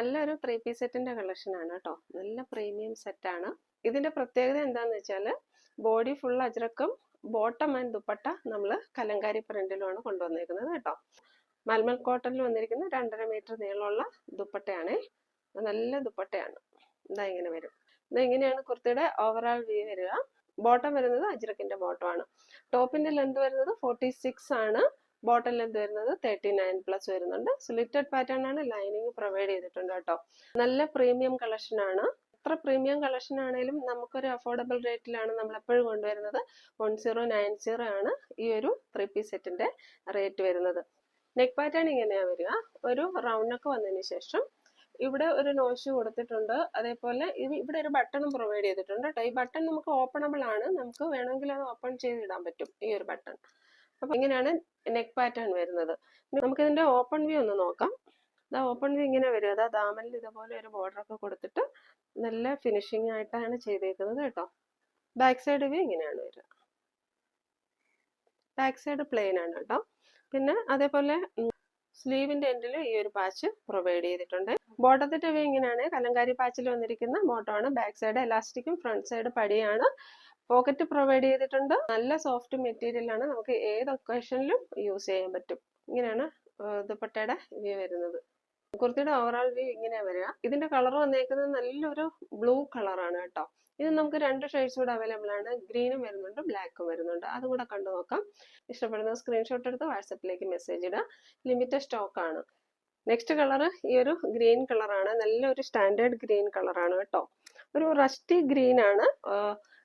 നല്ലൊരു 3 പീസ് സെറ്റിന്റെ കളക്ഷൻ ആണ് കേട്ടോ. നല്ല പ്രീമിയം സെറ്റാണ്. ഇതിന്റെ പ്രത്യേകത എന്താന്ന് വെച്ചാൽ ബോഡി ഫുൾ അജ്രക്കും ബോട്ടം ആൻഡ് ദുപ്പട്ട നമ്മൾ കലങ്കാരി പ്രിന്റിലുമാണ് കൊണ്ടുവന്നിരിക്കുന്നത് കേട്ടോ. മൽമൽ കോട്ടണിൽ വന്നിരിക്കുന്ന 2.5 മീറ്റർ നീളമുള്ള ദുപ്പട്ടയാണ്. നല്ല ദുപ്പട്ടയാണ്. ഇതാ ഇങ്ങനെ വരും. ഇതെങ്ങനെയാണ് കുർത്തിയുടെ ഓവറോൾ വ്യൂ വരിക. ബോട്ടം വരുന്നത് അജ്രക്കിന്റെ ബോട്ടമാണ്. ടോപ്പിന്റെ ലെന്ത് വരുന്നത് 46 ആണ്. ബോട്ടം ലെന്ത് വരുന്നത് 39+ വരുന്നുണ്ട്. സ്ലിറ്റഡ് പാറ്റേൺ ആണ്. ലൈനിങ് പ്രൊവൈഡ് ചെയ്തിട്ടുണ്ട് കേട്ടോ. നല്ല പ്രീമിയം കളക്ഷൻ ആണ്. എത്ര പ്രീമിയം കളക്ഷൻ ആണെങ്കിലും നമുക്കൊരു അഫോർഡബിൾ റേറ്റിലാണ് നമ്മൾ എപ്പോഴും കൊണ്ടുവരുന്നത്. 1090 ആണ് ഈ ഒരു 3 പീസ് സെറ്റിന്റെ റേറ്റ് വരുന്നത്. നെക്ക് പാറ്റേൺ ഇങ്ങനെയാ വരിക. ഒരു റൗണ്ട് നെക്ക് വന്നതിന് ശേഷം ഇവിടെ ഒരു നോഷ് കൊടുത്തിട്ടുണ്ട്. അതേപോലെ ഇവിടെ ഒരു ബട്ടണും പ്രൊവൈഡ് ചെയ്തിട്ടുണ്ട് കേട്ടോ. ഈ ബട്ടൺ നമുക്ക് ഓപ്പണബിൾ ആണ്. നമുക്ക് വേണമെങ്കിൽ അത് ഓപ്പൺ ചെയ്തിടാൻ പറ്റും ഈ ഒരു ബട്ടൺ. അപ്പൊ ഇങ്ങനെയാണ് നെക്ക് പാറ്റേൺ വരുന്നത്. നമുക്ക് ഇതിന്റെ ഓപ്പൺ വ്യൂ ഒന്ന് നോക്കാം. ഓപ്പൺ വ്യൂ ഇങ്ങനെ വരും. അതാ ദാമനിൽ ഇതുപോലെ ഒരു ബോർഡർ ഒക്കെ കൊടുത്തിട്ട് നല്ല ഫിനിഷിംഗ് ആയിട്ടാണ് ചെയ്തേക്കുന്നത് കേട്ടോ. ബാക്ക് സൈഡ് വ്യൂ ഇങ്ങനെയാണ് വരിക. ബാക്ക് സൈഡ് പ്ലെയിൻ ആണ് കേട്ടോ. പിന്നെ അതേപോലെ സ്ലീവിന്റെ എൻഡിൽ ഈ ഒരു പാച്ച് പ്രൊവൈഡ് ചെയ്തിട്ടുണ്ട്. ബോട്ടത്തിന്റെ വ്യൂ ഇങ്ങനെയാണ്. കലങ്കാരി പാച്ചിൽ വന്നിരിക്കുന്ന ബോട്ടമാണ്. ബാക്ക് സൈഡ് എലാസ്റ്റിക്കും ഫ്രണ്ട് സൈഡ് പടിയാണ്. പോക്കറ്റ് പ്രൊവൈഡ് ചെയ്തിട്ടുണ്ട്. നല്ല സോഫ്റ്റ് മെറ്റീരിയൽ ആണ്. നമുക്ക് ഏത് ഒക്കേഷനിലും യൂസ് ചെയ്യാൻ പറ്റും. ഇങ്ങനെയാണ് ദുപ്പട്ടയുടെ വ്യൂ വരുന്നത്. കുർത്തിയുടെ ഓവറോൾ വ്യൂ ഇങ്ങനെയാ വരിക. ഇതിന്റെ കളർ വന്നേക്കുന്നത് നല്ലൊരു ബ്ലൂ കളറാണ് കേട്ടോ. ഇത് നമുക്ക് 2 ഷെയ്ഡ്സ് കൂടെ അവൈലബിൾ ആണ്. ഗ്രീനും വരുന്നുണ്ട്, ബ്ലാക്കും വരുന്നുണ്ട്. അതും കൂടെ കണ്ടു നോക്കാം. ഇഷ്ടപ്പെടുന്ന സ്ക്രീൻഷോട്ട് എടുത്ത് വാട്സപ്പിലേക്ക് മെസ്സേജ് ഇടുക. ലിമിറ്റഡ് സ്റ്റോക്ക് ആണ്. നെക്സ്റ്റ് കളർ ഈ ഒരു ഗ്രീൻ കളറാണ്. നല്ലൊരു സ്റ്റാൻഡേർഡ് ഗ്രീൻ കളറാണ് കേട്ടോ. ഒരു റസ്റ്റി ഗ്രീൻ ആണ്.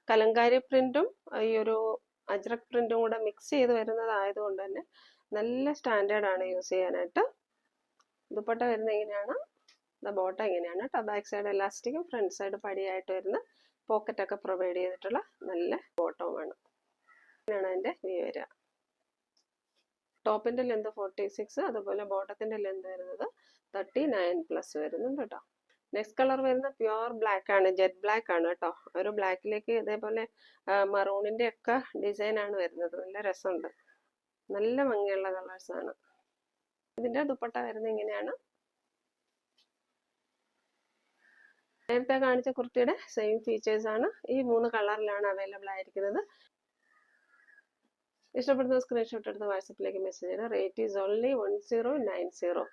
കലങ്കാരി പ്രിന്റും ഈ ഒരു അജ്രക് പ്രിന്റും കൂടെ മിക്സ് ചെയ്ത് വരുന്നതായതുകൊണ്ട് തന്നെ നല്ല സ്റ്റാൻഡേർഡ് ആണ് യൂസ് ചെയ്യാനായിട്ട്. ദുപ്പട്ട വരുന്ന ഇങ്ങനെയാണ്. ബോട്ടം ഇങ്ങനെയാണ് കേട്ടോ. ബാക്ക് സൈഡ് എലാസ്റ്റിക്കും ഫ്രണ്ട് സൈഡ് പടിയായിട്ട് വരുന്ന പോക്കറ്റ് ഒക്കെ പ്രൊവൈഡ് ചെയ്തിട്ടുള്ള നല്ല ബോട്ടവുമാണ്. ഇങ്ങനെയാണ് അതിന്റെ വ്യൂ വരിക. ടോപ്പിന്റെ ലെന്ത് 46, അതുപോലെ ബോട്ടത്തിന്റെ ലെന്ത് വരുന്നത് 39+ വരുന്നുണ്ട് കേട്ടോ. നെക്സ്റ്റ് കളർ വരുന്ന പ്യുവർ ബ്ലാക്ക് ആണ്. ജെറ്റ് ബ്ലാക്ക് ആണ് കേട്ടോ. ഒരു ബ്ലാക്കിലേക്ക് ഇതേപോലെ മറൂണിന്റെ ഒക്കെ ഡിസൈൻ ആണ് വരുന്നത്. നല്ല രസമുണ്ട്. നല്ല ഭംഗിയുള്ള കളേഴ്സ് ആണ്. ഇതിന്റെ ദുപ്പട്ട വരുന്നത് ഇങ്ങനെയാണ്. നേരത്തെ കാണിച്ച കുർത്തിയുടെ സെയിം ഫീച്ചേഴ്സ് ആണ്. ഈ 3 കളറിലാണ് അവൈലബിൾ ആയിരിക്കുന്നത്. ഇഷ്ടപ്പെടുന്ന സ്ക്രീൻഷോട്ട് എടുത്ത് വാട്സപ്പിലേക്ക് മെസ്സേജ് ചെയ്യുക. Rate is only 1090.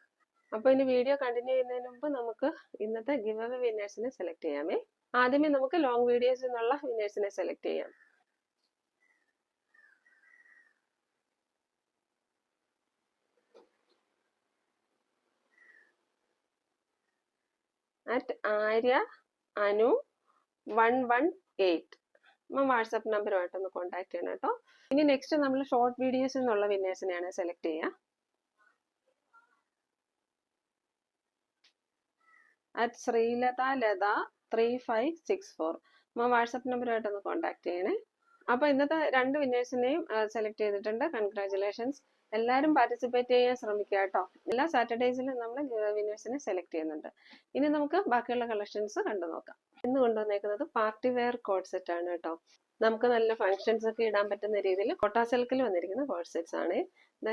അപ്പോൾ ഇനി വീഡിയോ കണ്ടിന്യൂ ചെയ്യുന്നതിന് മുമ്പ് നമുക്ക് ഇന്നത്തെ ഗിവ് അവേ വിന്നേഴ്സിനെ സെലക്ട് ചെയ്യാമേ. ആദ്യമേ നമുക്ക് ലോങ് വീഡിയോസ് എന്നുള്ള വിന്നേഴ്സിനെ സെലക്ട് ചെയ്യാം. @ആര്യ അനു 118 വാട്സാപ്പ് നമ്പറുമായിട്ടൊന്ന് കോൺടാക്ട് ചെയ്യണം കേട്ടോ. ഇനി നെക്സ്റ്റ് നമ്മൾ ഷോർട്ട് വീഡിയോസ് എന്നുള്ള വിന്നേഴ്സിനെയാണ് സെലക്ട് ചെയ്യുക. @ശ്രീലത 3564 വാട്സാപ്പ് നമ്പറുമായിട്ടൊന്ന് കോൺടാക്ട് ചെയ്യണേ. അപ്പൊ ഇന്നത്തെ 2 വിന്നേഴ്സിനെയും സെലക്ട് ചെയ്തിട്ടുണ്ട്. കൺഗ്രാറ്റുലേഷൻസ്. എല്ലാവരും പാർട്ടിസിപ്പേറ്റ് ചെയ്യാൻ ശ്രമിക്കുക കേട്ടോ. എല്ലാ സാറ്റർഡേസിലും നമ്മൾ വിന്നേഴ്സിനെ സെലക്ട് ചെയ്യുന്നുണ്ട്. ഇനി നമുക്ക് ബാക്കിയുള്ള കളക്ഷൻസ് കണ്ടു നോക്കാം. ഇന്ന് കൊണ്ടുവന്നേക്കുന്നത് പാർട്ടി വെയർ കോഡ് സെറ്റ് ആണ് കേട്ടോ. നമുക്ക് നല്ല ഫംഗ്ഷൻസ് ഒക്കെ ഇടാൻ പറ്റുന്ന രീതിയിൽ കോട്ടാ സിൽക്കിൽ വന്നിരിക്കുന്ന കോഡ് സെറ്റ്സ് ആണ്.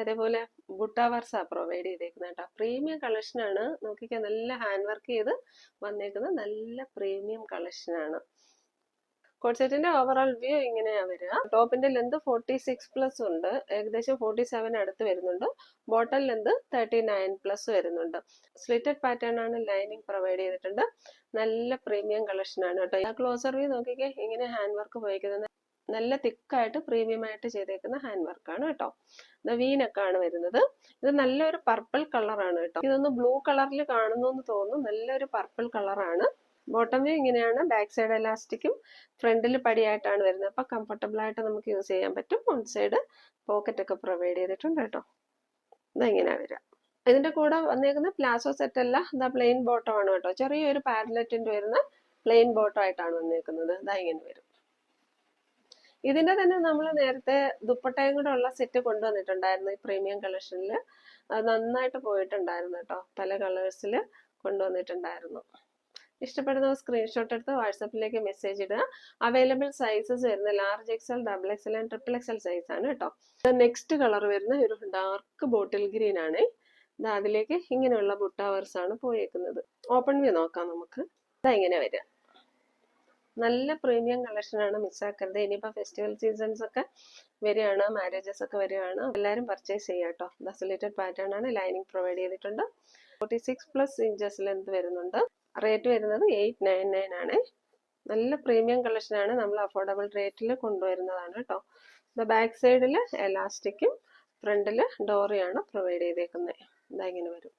അതേപോലെ ബുട്ട വർസ പ്രൊവൈഡ് ചെയ്തേക്കുന്നത് കേട്ടോ. പ്രീമിയം കളക്ഷൻ ആണ്. നോക്കിക്കാൻ നല്ല ഹാൻഡ് വർക്ക് ചെയ്ത് വന്നേക്കുന്ന നല്ല പ്രീമിയം കളക്ഷൻ ആണ്. കോഡ് സെറ്റിന്റെ ഓവറോൾ വ്യൂ ഇങ്ങനെയാ വരിക. ടോപ്പിന്റെ ലെന്ത് 46+ ഉണ്ട്. ഏകദേശം 47 അടുത്ത് വരുന്നുണ്ട്. ബോട്ടം ലെന്ത് 39+ വരുന്നുണ്ട്. സ്ലിറ്റഡ് പാറ്റേൺ ആണ്. ലൈനിങ് പ്രൊവൈഡ് ചെയ്തിട്ടുണ്ട്. നല്ല പ്രീമിയം കളക്ഷൻ ആണ് കേട്ടോ. ക്ലോസർ വ്യൂ നോക്കിക്കേ. ഇങ്ങനെ ഹാൻഡ് വർക്ക് ഉപയോഗിക്കുന്നത് നല്ല തിക്കായിട്ട് പ്രീമിയം ആയിട്ട് ചെയ്തേക്കുന്ന ഹാൻഡ് വർക്കാണ് കേട്ടോ. വീനൊക്കെയാണ് വരുന്നത്. ഇത് നല്ലൊരു പർപ്പിൾ കളറാണ് കേട്ടോ. ഇതൊന്ന് ബ്ലൂ കളറിൽ കാണുന്നു എന്ന് തോന്നുന്നു. നല്ലൊരു പർപ്പിൾ കളറാണ്. ബോട്ടം വ്യൂ ഇങ്ങനെയാണ്. ബാക്ക് സൈഡ് എലാസ്റ്റിക്കും ഫ്രണ്ടിൽ പടിയായിട്ടാണ് വരുന്നത്. അപ്പൊ കംഫർട്ടബിൾ ആയിട്ട് നമുക്ക് യൂസ് ചെയ്യാൻ പറ്റും. വൺ സൈഡ് പോക്കറ്റ് ഒക്കെ പ്രൊവൈഡ് ചെയ്തിട്ടുണ്ട് കേട്ടോ. ഇതെങ്ങനെയാ വരിക. ഇതിന്റെ കൂടെ വന്നേക്കുന്ന പ്ലാസോ സെറ്റ് അല്ല. പ്ലെയിൻ ബോട്ടം ആണ് കേട്ടോ. ചെറിയൊരു പാരലറ്റിന്റെ വരുന്ന പ്ലെയിൻ ബോട്ടം ആയിട്ടാണ് വന്നേക്കുന്നത്. ഇങ്ങനെ വരും. ഇതിന്റെ തന്നെ നമ്മൾ നേരത്തെ ദുപ്പട്ടയും കൂടെ ഉള്ള സെറ്റ് കൊണ്ടുവന്നിട്ടുണ്ടായിരുന്നു. ഈ പ്രീമിയം കളക്ഷനിൽ നന്നായിട്ട് പോയിട്ടുണ്ടായിരുന്നു കേട്ടോ. പല കളേഴ്സിൽ കൊണ്ടുവന്നിട്ടുണ്ടായിരുന്നു. ഇഷ്ടപ്പെടുന്ന സ്ക്രീൻഷോട്ട് എടുത്ത് വാട്സപ്പിലേക്ക് മെസ്സേജ് ഇടുക. അവൈലബിൾ സൈസസ് വരുന്ന large XL, XXL and XXL size ആണ് കേട്ടോ. നെക്സ്റ്റ് കളർ വരുന്ന ഒരു ഡാർക്ക് ബോട്ടിൽ ഗ്രീൻ ആണ്. അതിലേക്ക് ഇങ്ങനെയുള്ള ബുട്ടാവേഴ്സ് ആണ് പോയേക്കുന്നത്. ഓപ്പൺ വ്യൂ നോക്കാം നമുക്ക്. ഇങ്ങനെ വരിക. നല്ല പ്രീമിയം കളക്ഷൻ ആണ്, മിസ്സാക്കരുത്. ഇനിയിപ്പോൾ ഫെസ്റ്റിവൽ സീസൺസ് ഒക്കെ വരികയാണ്, മാരേജസ് ഒക്കെ വരികയാണ്, എല്ലാവരും പർച്ചേസ് ചെയ്യാം കേട്ടോ. ഡസലേറ്റഡ് പാറ്റേൺ ആണ്, ലൈനിങ് പ്രൊവൈഡ് ചെയ്തിട്ടുണ്ട്. 46+ ഇഞ്ചസ് ലെന്ത് വരുന്നുണ്ട്. റേറ്റ് വരുന്നത് 899 ആണ്. നല്ല പ്രീമിയം കളക്ഷൻ ആണ്, നമ്മൾ അഫോർഡബിൾ റേറ്റിൽ കൊണ്ടുവരുന്നതാണ് കേട്ടോ. ബാക്ക് സൈഡിൽ എലാസ്റ്റിക്കും ഫ്രണ്ടിൽ ഡോറിയാണ് പ്രൊവൈഡ് ചെയ്തേക്കുന്നത്. ഇങ്ങനെ വരും.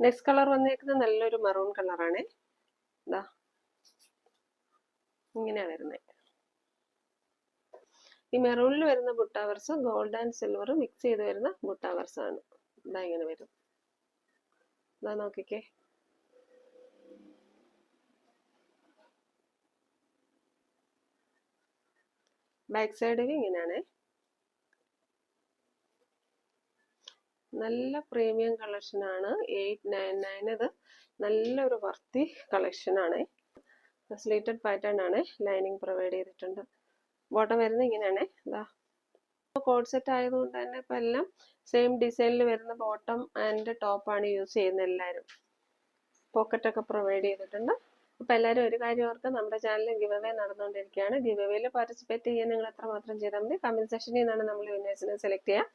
നെക്സ്റ്റ് കളർ വന്നേക്കുന്നത് നല്ലൊരു മറൂൺ കളറാണ്. ഇങ്ങനെയാ വരുന്നത്. ഈ മെറൂണിൽ വരുന്ന ബുട്ടാവർസ് ഗോൾഡ് ആൻഡ് സിൽവർ മിക്സ് ചെയ്ത് വരുന്ന ബുട്ടാവർസ് ആണ്. ഇങ്ങനെ വരും. നോക്കിക്കേ. ബാക്ക് സൈഡിൽ ഇങ്ങനെയാണ്. നല്ല പ്രീമിയം കളക്ഷൻ ആണ്. 899. ഇത് നല്ലൊരു വർത്തി കളക്ഷൻ ആണ്. സ്ലീറ്റഡ് പാറ്റേൺ ആണ്, ലൈനിങ് പ്രൊവൈഡ് ചെയ്തിട്ടുണ്ട്. ബോട്ടം വരുന്നത് ഇങ്ങനെയാണ്. കോഡ് സെറ്റ് ആയതുകൊണ്ട് തന്നെ ഇപ്പം എല്ലാം സെയിം ഡിസൈനിൽ വരുന്ന ബോട്ടം ആൻഡ് ടോപ്പാണ് യൂസ് ചെയ്യുന്നത് എല്ലാവരും. പോക്കറ്റൊക്കെ പ്രൊവൈഡ് ചെയ്തിട്ടുണ്ട്. അപ്പം എല്ലാവരും ഒരു കാര്യം ഓർക്കുക, നമ്മുടെ ചാനലിൽ ഗിവ് അവേ നടന്നുകൊണ്ടിരിക്കുകയാണ്. ഗിവ് അവേയിൽ പാർട്ടിസിപ്പേറ്റ് ചെയ്യാൻ നിങ്ങൾ എത്രമാത്രം ചെയ്താൽ മതി. കമന്റ് സെക്ഷനിൽ നിന്നാണ് നമ്മൾ വിന്നേഴ്സിനെ സെലക്ട് ചെയ്യുക.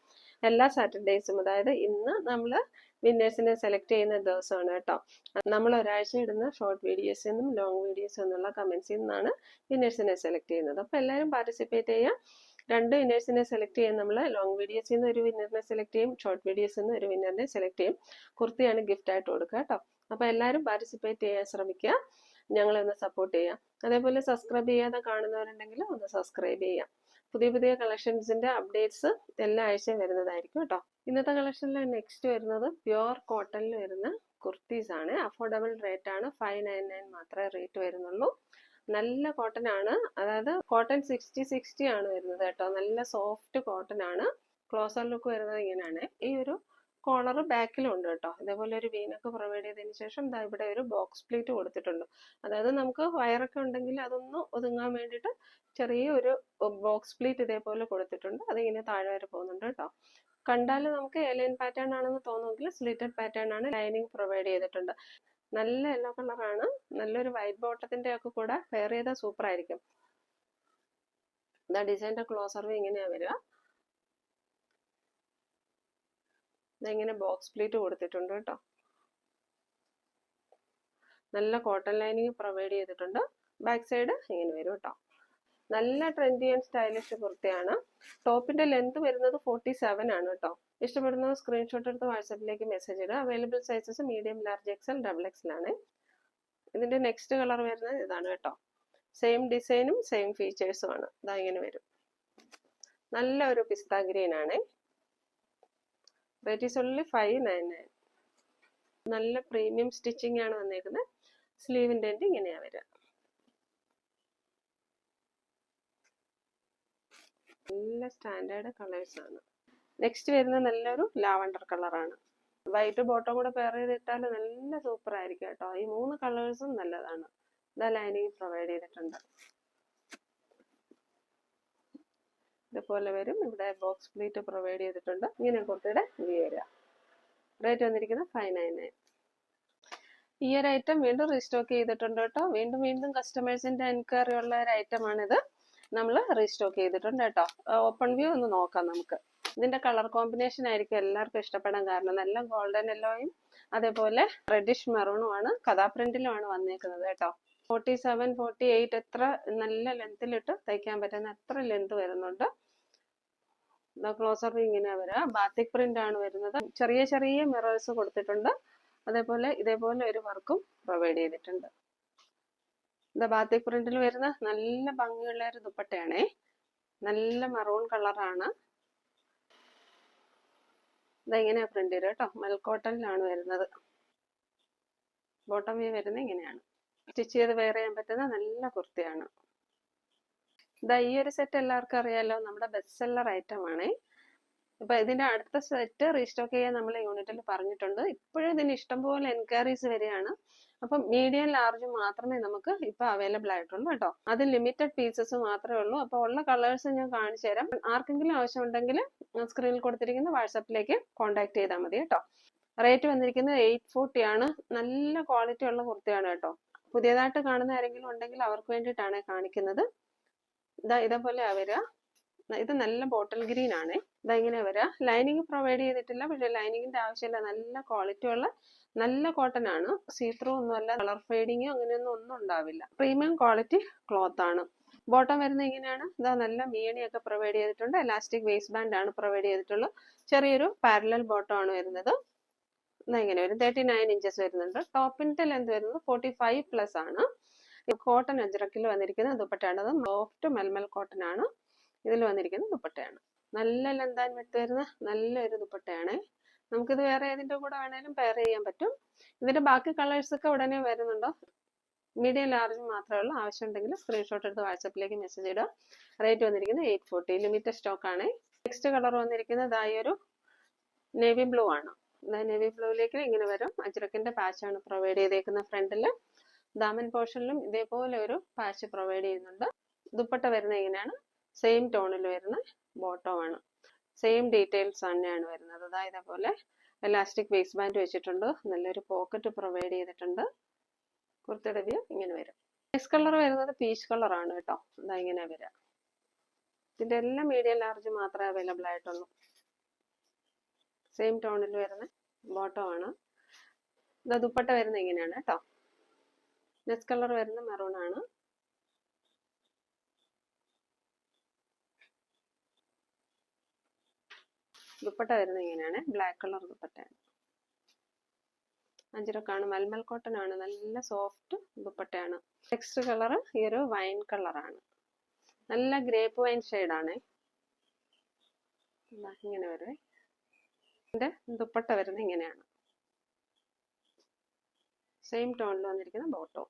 എല്ലാ സാറ്റർഡേയ്സും, അതായത് ഇന്ന് നമ്മൾ വിന്നേഴ്സിനെ സെലക്ട് ചെയ്യുന്ന ദിവസമാണ് കേട്ടോ. നമ്മൾ ഒരാഴ്ച ഇടുന്ന ഷോർട്ട് വീഡിയോസിൽ നിന്നും ലോങ് വീഡിയോസിൽ നിന്നുള്ള കമന്റ്സിൽ നിന്നാണ് വിന്നേഴ്സിനെ സെലക്ട് ചെയ്യുന്നത്. അപ്പോൾ എല്ലാവരും പാർട്ടിസിപ്പേറ്റ് ചെയ്യുക. 2 വിന്നേഴ്സിനെ സെലക്ട് ചെയ്യും. നമ്മൾ ലോങ് വീഡിയോസിൽ നിന്ന് ഒരു വിന്നറിനെ സെലക്ട് ചെയ്യും, ഷോർട്ട് വീഡിയോസിൽ നിന്ന് ഒരു വിന്നറിനെ സെലക്ട് ചെയ്യും. കുർത്തിയാണ് ഗിഫ്റ്റ് ആയിട്ട് കൊടുക്കുക കേട്ടോ. അപ്പോൾ എല്ലാവരും പാർട്ടിസിപ്പേറ്റ് ചെയ്യാൻ ശ്രമിക്കുക, ഞങ്ങളെ ഒന്ന് സപ്പോർട്ട് ചെയ്യാം. അതേപോലെ സബ്സ്ക്രൈബ് ചെയ്യാതെ കാണുന്നവരുണ്ടെങ്കിൽ ഒന്ന് സബ്സ്ക്രൈബ് ചെയ്യാം. പുതിയ പുതിയ കളക്ഷൻസിന്റെ അപ്ഡേറ്റ്സ് എല്ലാ ആഴ്ചയും വരുന്നതായിരിക്കും കേട്ടോ. ഇന്നത്തെ കളക്ഷനിൽ നെക്സ്റ്റ് വരുന്നത് പ്യുവർ കോട്ടണിൽ വരുന്ന കുർത്തീസ് ആണ്. അഫോർഡബിൾ റേറ്റ് ആണ്. 599 മാത്രമേ റേറ്റ് വരുന്നുള്ളൂ. നല്ല കോട്ടൺ ആണ്, അതായത് കോട്ടൺ 60-60 ആണ് വരുന്നത് കേട്ടോ. നല്ല സോഫ്റ്റ് കോട്ടൺ ആണ്. ക്ലോസർ ലുക്ക് വരുന്നത് ഇങ്ങനെയാണ്. ഈ ഒരു കോളർ ബാക്കിലും ഉണ്ട് കേട്ടോ. ഇതേപോലെ ഒരു വീനൊക്കെ പ്രൊവൈഡ് ചെയ്തതിന് ശേഷം ഇവിടെ ഒരു ബോക്സ് പ്ലീറ്റ് കൊടുത്തിട്ടുണ്ട്. അതായത് നമുക്ക് വയറൊക്കെ ഉണ്ടെങ്കിൽ അതൊന്ന് ഒതുങ്ങാൻ വേണ്ടിയിട്ട് ചെറിയൊരു ബോക്സ് പ്ലീറ്റ് ഇതേപോലെ കൊടുത്തിട്ടുണ്ട്. അതിങ്ങനെ താഴെ വരെ പോകുന്നുണ്ട് കേട്ടോ. കണ്ടാൽ നമുക്ക് എലൈൻ പാറ്റേൺ ആണെന്ന് തോന്നുമെങ്കിൽ സ്ലിറ്റഡ് പാറ്റേൺ ആണ്. ലൈനിങ് പ്രൊവൈഡ് ചെയ്തിട്ടുണ്ട്. നല്ല യെല്ലോ കളറാണ്. നല്ലൊരു വൈറ്റ് ബോട്ടത്തിന്റെ ഒക്കെ കൂടെ പെയർ ചെയ്താൽ സൂപ്പർ ആയിരിക്കും. ഡിസൈൻ്റെ ക്ലോസർ വ്യൂ ഇങ്ങനെയാ വരിക. ഇങ്ങനെ ബോക്സ് പ്ലീറ്റ് കൊടുത്തിട്ടുണ്ട് കേട്ടോ. നല്ല കോട്ടൺ ലൈനിങ് പ്രൊവൈഡ് ചെയ്തിട്ടുണ്ട്. ബാക്ക് സൈഡ് ഇങ്ങനെ വരും കേട്ടോ. നല്ല ട്രെൻഡി ആൻഡ് സ്റ്റൈലിഷ് കുർത്തിയാണ്. ടോപ്പിന്റെ ലെന്ത് വരുന്നത് 47 ആണ് കേട്ടോ. ഇഷ്ടപ്പെടുന്നത് സ്ക്രീൻഷോട്ട് എടുത്ത് വാട്സാപ്പിലേക്ക് മെസ്സേജ് ഇടുക. Available sizes medium, large, XL, XXL ആണ്. ഇതിന്റെ നെക്സ്റ്റ് കളർ വരുന്നത് ഇതാണ് കേട്ടോ. സെയിം ഡിസൈനും സെയിം ഫീച്ചേഴ്സും ആണ്. ഇങ്ങനെ വരും. നല്ല ഒരു പിസ്ത ഗ്രീൻ ആണ്. Rate is only 599. നല്ല പ്രീമിയം സ്റ്റിച്ചിങ് ആണ് വന്നേക്കുന്നത്. സ്ലീവിന്റെ എൻഡ് ഇങ്ങനെയാ വരിക. നല്ല സ്റ്റാൻഡേർഡ് കളേഴ്സ് ആണ്. നെക്സ്റ്റ് വരുന്ന നല്ലൊരു ലാവണ്ടർ കളറാണ്. വൈറ്റ് ബോട്ടം കൂടെ പെയർ ചെയ്തിട്ടാൽ നല്ല സൂപ്പർ ആയിരിക്കും കേട്ടോ. ഈ 3 കളേഴ്സും നല്ലതാണ്. ലൈനിങ് പ്രൊവൈഡ് ചെയ്തിട്ടുണ്ട്. ഇതുപോലെ വരും. ഇവിടെ ബോക്സ് പ്ലീറ്റ് പ്രൊവൈഡ് ചെയ്തിട്ടുണ്ട്. ഇങ്ങനെ കുർത്തിയുടെ വ്യൂ വരിക. റേറ്റ് വന്നിരിക്കുന്നത് 599. ഈ ഒരു ഐറ്റം വീണ്ടും റീസ്റ്റോക്ക് ചെയ്തിട്ടുണ്ട് കേട്ടോ. വീണ്ടും വീണ്ടും കസ്റ്റമേഴ്സിന്റെ എൻക്വയറി ഉള്ള ഒരു ഐറ്റം ആണിത്. നമ്മൾ റീസ്റ്റോക്ക് ചെയ്തിട്ടുണ്ട് കേട്ടോ. ഓപ്പൺ വ്യൂ ഒന്ന് നോക്കാം നമുക്ക്. ഇതിന്റെ കളർ കോമ്പിനേഷൻ ആയിരിക്കും എല്ലാവർക്കും ഇഷ്ടപ്പെടാൻ കാരണം. നല്ല ഗോൾഡൻ യെല്ലോയും അതേപോലെ റെഡിഷ് മെറൂണും ആണ്. കഥാ പ്രിന്റിലുമാണ് വന്നേക്കുന്നത് കേട്ടോ. 47, 48 എത്ര നല്ല ലെങ്തിലിട്ട് തയ്ക്കാൻ പറ്റുന്ന അത്ര ലെങ്ത് വരുന്നുണ്ട്. ക്ലോസർ ഇങ്ങനെ വരിക. ബാത്തിക് പ്രിന്റ് ആണ് വരുന്നത്. ചെറിയ ചെറിയ മിറേഴ്സ് കൊടുത്തിട്ടുണ്ട്. അതേപോലെ ഇതേപോലെ ഒരു വർക്കും പ്രൊവൈഡ് ചെയ്തിട്ടുണ്ട്. ബാത്തിക് പ്രിന്റിൽ വരുന്ന നല്ല ഭംഗിയുള്ള ഒരു ദുപ്പട്ടയാണേ. നല്ല മറൂൺ കളറാണ്. ഇതെങ്ങനെയാ പ്രിന്റ് ചെയ്ത് കേട്ടോ. മൽക്കോട്ടനിലാണ് വരുന്നത്. ബോട്ടം വ്യൂ വരുന്നത് ഇങ്ങനെയാണ്. സ്റ്റിച്ച് ചെയ്ത് വെയർ ചെയ്യാൻ പറ്റുന്ന നല്ല കുർത്തിയാണ്. ഈ ഒരു സെറ്റ് എല്ലാവർക്കും അറിയാലോ, നമ്മുടെ ബെസ്റ്റ് സെല്ലർ ഐറ്റം ആണ്. അപ്പൊ ഇതിന്റെ അടുത്ത സെറ്റ് റീസ്റ്റോക്ക് ചെയ്യാൻ നമ്മൾ യൂണിറ്റിൽ പറഞ്ഞിട്ടുണ്ട്. ഇപ്പോഴും ഇതിന് ഇഷ്ടംപോലെ എൻക്വയറീസ് വരികയാണ്. അപ്പം മീഡിയം ലാർജ് മാത്രമേ നമുക്ക് ഇപ്പൊ അവൈലബിൾ ആയിട്ടുള്ളൂ കേട്ടോ. അത് ലിമിറ്റഡ് പീസസ് മാത്രമേ ഉള്ളൂ. അപ്പൊ ഉള്ള കളേഴ്സ് ഞാൻ കാണിച്ചു തരാം. ആർക്കെങ്കിലും ആവശ്യമുണ്ടെങ്കിൽ സ്ക്രീനിൽ കൊടുത്തിരിക്കുന്ന വാട്സാപ്പിലേക്ക് കോൺടാക്ട് ചെയ്താൽ മതി കേട്ടോ. റേറ്റ് വന്നിരിക്കുന്നത് 840 ആണ്. നല്ല ക്വാളിറ്റി ഉള്ള കുർത്തിയാണ് കേട്ടോ. പുതിയതായിട്ട് കാണുന്ന ആരെങ്കിലും ഉണ്ടെങ്കിൽ അവർക്ക് വേണ്ടിയിട്ടാണ് കാണിക്കുന്നത്. ഇതേപോലെ വരിക. ഇത് നല്ല ബോട്ടിൽ ഗ്രീൻ ആണ്. ഇങ്ങനെ വരിക. ലൈനിങ് പ്രൊവൈഡ് ചെയ്തിട്ടില്ല, പക്ഷെ ലൈനിങ്ങിന്റെ ആവശ്യമില്ല. നല്ല ക്വാളിറ്റി ഉള്ള നല്ല കോട്ടൺ ആണ്. സീത്രൂ ഒന്നുമല്ല, കളർ ഫെയ്ഡിങ്ങോ അങ്ങനെയൊന്നും ഒന്നും ഉണ്ടാവില്ല. പ്രീമിയം ക്വാളിറ്റി ക്ലോത്ത് ആണ്. ബോട്ടം വരുന്നത് ഇങ്ങനെയാണ്. നല്ല മീണിയൊക്കെ പ്രൊവൈഡ് ചെയ്തിട്ടുണ്ട്. എലാസ്റ്റിക് വേസ്റ്റ് ബാൻഡ് ആണ് പ്രൊവൈഡ് ചെയ്തിട്ടുള്ളത്. ചെറിയൊരു പാരലൽ ബോട്ടം ആണ് വരുന്നത്. ഇങ്ങനെ വരും. 39 ഇഞ്ചസ് വരുന്നുണ്ട്. ടോപ്പിന്റെ ലെന്ത് വരുന്നത് 45+ ആണ്. കോട്ടൺ അജ്രക്കിൽ വന്നിരിക്കുന്ന ദുപ്പട്ടയാണ്. അത് സോഫ്റ്റ് മൽമൽ കോട്ടൺ ആണ്. ഇതിൽ വന്നിരിക്കുന്ന ദുപ്പട്ടയാണ്. നല്ല ലെന്താൻ വിട്ട് വരുന്ന നല്ലൊരു ദുപ്പട്ടയാണ്. നമുക്കിത് വേറെ ഏതിന്റെ കൂടെ വേണേലും പെയർ ചെയ്യാൻ പറ്റും. ഇതിന്റെ ബാക്കി കളേഴ്സ് ഒക്കെ ഉടനെ വരുന്നുണ്ടോ. മീഡിയം ലാർജ് മാത്രമേ ഉള്ളൂ. ആവശ്യമുണ്ടെങ്കിൽ സ്ക്രീൻഷോട്ട് എടുത്ത് വാട്സാപ്പിലേക്ക് മെസ്സേജ് ഇടുക. റേറ്റ് വന്നിരിക്കുന്നത് 840. ലിമിറ്റഡ് സ്റ്റോക്ക് ആണ്. നെക്സ്റ്റ് കളർ വന്നിരിക്കുന്നത് ഒരു നേവി ബ്ലൂ ആണ്. നേവി ബ്ലൂവിലേക്ക് ഇങ്ങനെ വരും. അജ്രക്കിന്റെ പാച്ച് ആണ് പ്രൊവൈഡ് ചെയ്തേക്കുന്ന ഫ്രണ്ടില്. ദാമൻ പോർഷനിലും ഇതേപോലെ ഒരു പാച്ച് പ്രൊവൈഡ് ചെയ്യുന്നുണ്ട്. ദുപ്പട്ട വരുന്നത് ഇങ്ങനെയാണ്. സെയിം ടോണിൽ വരുന്ന ബോട്ടം ആണ്. സെയിം ഡീറ്റെയിൽസ് തന്നെയാണ് വരുന്നത്. ഇതേപോലെ എലാസ്റ്റിക് വേസ്റ്റ് ബാൻഡ് വെച്ചിട്ടുണ്ട്. നല്ലൊരു പോക്കറ്റ് പ്രൊവൈഡ് ചെയ്തിട്ടുണ്ട്. കുർത്തിയുടെ വ്യൂ ഇങ്ങനെ വരും. നെക്സ്റ്റ് കളർ വരുന്നത് പീച്ച് കളർ ആണ് കേട്ടോ. ഇങ്ങനെ വരിക. ഇതിന്റെ എല്ലാം മീഡിയം ലാർജ് മാത്രമേ അവൈലബിൾ ആയിട്ടുള്ളൂ. സെയിം ടോണിൽ വരുന്ന ബോട്ടം ആണ്. ദുപ്പട്ട വരുന്നത് ഇങ്ങനെയാണ് കേട്ടോ. നെക്സ്റ്റ് കളർ വരുന്ന മെറൂൺ ആണ്. ദുപ്പട്ട വരുന്നത് ഇങ്ങനെയാണ്. ബ്ലാക്ക് കളർ ദുപ്പട്ടയാണ്. അജ്രക്കാണ്. മൽമൽ കോട്ടൺ ആണ്. നല്ല സോഫ്റ്റ് ദുപ്പട്ടയാണ്. നെക്സ്റ്റ് കളർ ഈ ഒരു വൈൻ കളറാണ്. നല്ല ഗ്രേപ്പ് വൈൻ ഷെയ്ഡാണ്. ഇങ്ങനെ വരുവേ. ഇതിന്റെ ദുപ്പട്ട വരുന്നത് ഇങ്ങനെയാണ്. സെയിം ടോണിൽ വന്നിരിക്കുന്ന ബോട്ടോ.